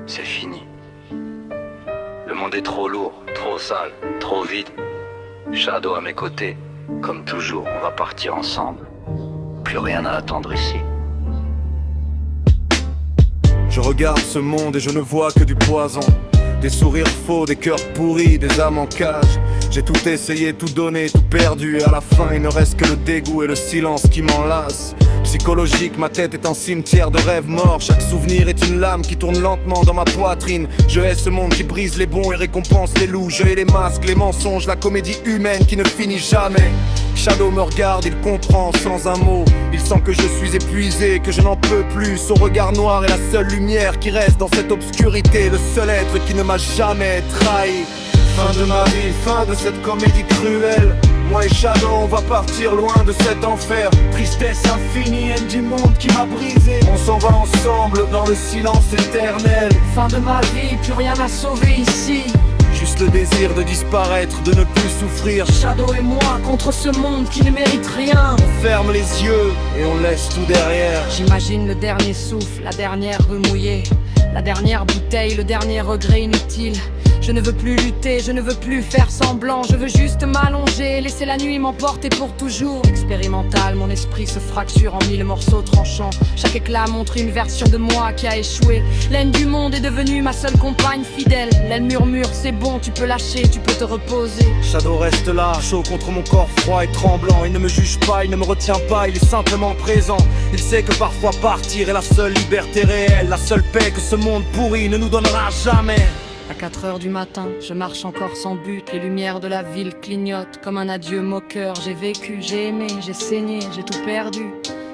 c'est fini. Le monde est trop lourd, trop sale, trop vide. Shadow à mes côtés, comme toujours, on va partir ensemble. Plus rien à attendre ici. Je regarde ce monde et je ne vois que du poison. Des sourires faux, des cœurs pourris, des âmes en cage. J'ai tout essayé, tout donné, tout perdu. Et à la fin il ne reste que le dégoût et le silence qui m'enlacent. Psychologique, ma tête est un cimetière de rêves morts. Chaque souvenir est une lame qui tourne lentement dans ma poitrine. Je hais ce monde qui brise les bons et récompense les loups. Je hais les masques, les mensonges, la comédie humaine qui ne finit jamais. Shadow me regarde, il comprend sans un mot. Il sent que je suis épuisé, que je n'en peux plus. Son regard noir est la seule lumière qui reste dans cette obscurité. Le seul être qui ne m'a jamais trahi. Fin de ma vie, fin de cette comédie cruelle. Moi et Shadow, on va partir loin de cet enfer. Tristesse infinie, haine du monde qui m'a brisé. On s'en va ensemble dans le silence éternel. Fin de ma vie, plus rien à sauver ici. Juste le désir de disparaître, de ne plus souffrir. Shadow et moi contre ce monde qui ne mérite rien. On ferme les yeux et on laisse tout derrière. J'imagine le dernier souffle, la dernière rue mouillée, la dernière bouteille, le dernier regret inutile. Je ne veux plus lutter, je ne veux plus faire semblant. Je veux juste m'allonger, laisser la nuit m'emporter pour toujours. Expérimental, mon esprit se fracture en mille morceaux tranchants. Chaque éclat montre une version de moi qui a échoué. L'aine du monde est devenue ma seule compagne fidèle. L'aine murmure, c'est bon, tu peux lâcher, tu peux te reposer. Shadow reste là, chaud contre mon corps froid et tremblant. Il ne me juge pas, il ne me retient pas, il est simplement présent. Il sait que parfois partir est la seule liberté réelle. La seule paix que ce monde pourri ne nous donnera jamais. À 4 heures du matin, je marche encore sans but. Les lumières de la ville clignotent comme un adieu moqueur. J'ai vécu, j'ai aimé, j'ai saigné, j'ai tout perdu.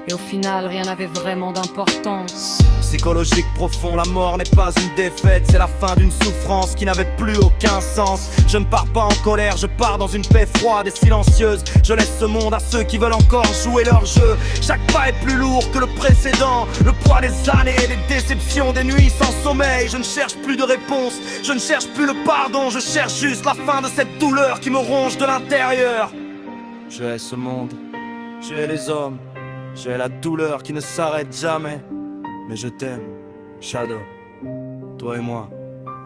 Et au final, rien n'avait vraiment d'importance. Psychologique profond, la mort n'est pas une défaite. C'est la fin d'une souffrance qui n'avait plus aucun sens. Je ne pars pas en colère, je pars dans une paix froide et silencieuse. Je laisse ce monde à ceux qui veulent encore jouer leur jeu. Chaque pas est plus lourd que le précédent. Le poids des années, des déceptions, des nuits sans sommeil. Je ne cherche plus de réponse, je ne cherche plus le pardon. Je cherche juste la fin de cette douleur qui me ronge de l'intérieur. Je hais ce monde, je hais les hommes, je hais la douleur qui ne s'arrête jamais. Mais je t'aime, Shadow. Toi et moi,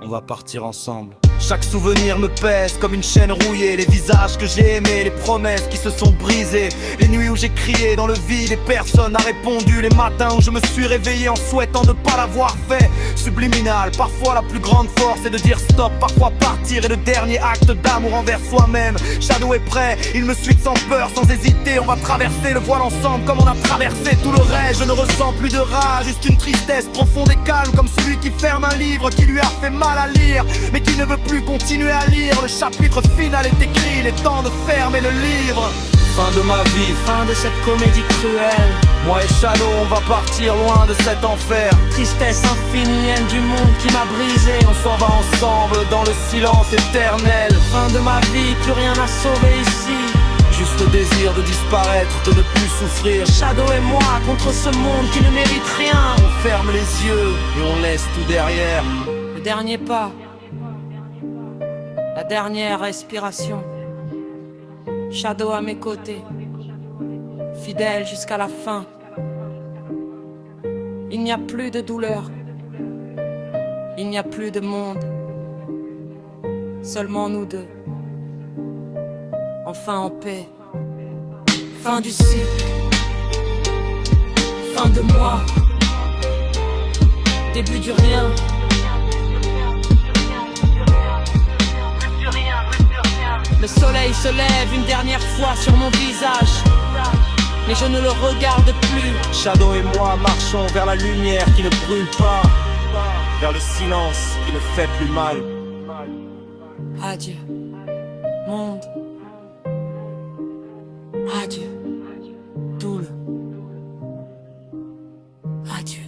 on va partir ensemble. Chaque souvenir me pèse comme une chaîne rouillée. Les visages que j'ai aimés, les promesses qui se sont brisées. Les nuits où j'ai crié dans le vide et personne n'a répondu. Les matins où je me suis réveillé en souhaitant ne pas l'avoir fait. Subliminal, parfois la plus grande force est de dire stop. Parfois partir est le dernier acte d'amour envers soi-même. Shadow est prêt, il me suit sans peur, sans hésiter. On va traverser le voile ensemble comme on a traversé tout le reste. Je ne ressens plus de rage, juste une tristesse profonde et calme. Comme celui qui ferme un livre qui lui a fait mal à lire, mais qui ne veut plus continuer à lire. Le chapitre final est écrit, il est temps de fermer le livre. Fin de ma vie, Fin de cette comédie cruelle. moi et Shadow on va partir loin de cet enfer. Tristesse infinie, haine du monde qui m'a brisé. On s'en va ensemble dans le silence éternel. Fin de ma vie, plus rien à sauver ici. Juste le désir de disparaître, de ne plus souffrir. Shadow et moi contre ce monde qui ne mérite rien. On ferme les yeux et on laisse tout derrière. Le dernier pas, la dernière respiration. Shadow à mes côtés, fidèle jusqu'à la fin. Il n'y a plus de douleur, il n'y a plus de monde. Seulement nous deux, enfin en paix. Fin du cycle, fin de moi, début du rien. Le soleil se lève une dernière fois sur mon visage, mais je ne le regarde plus. Shadow et moi marchons vers la lumière qui ne brûle pas, vers le silence qui ne fait plus mal. Adieu, monde. Adieu, doule. Adieu.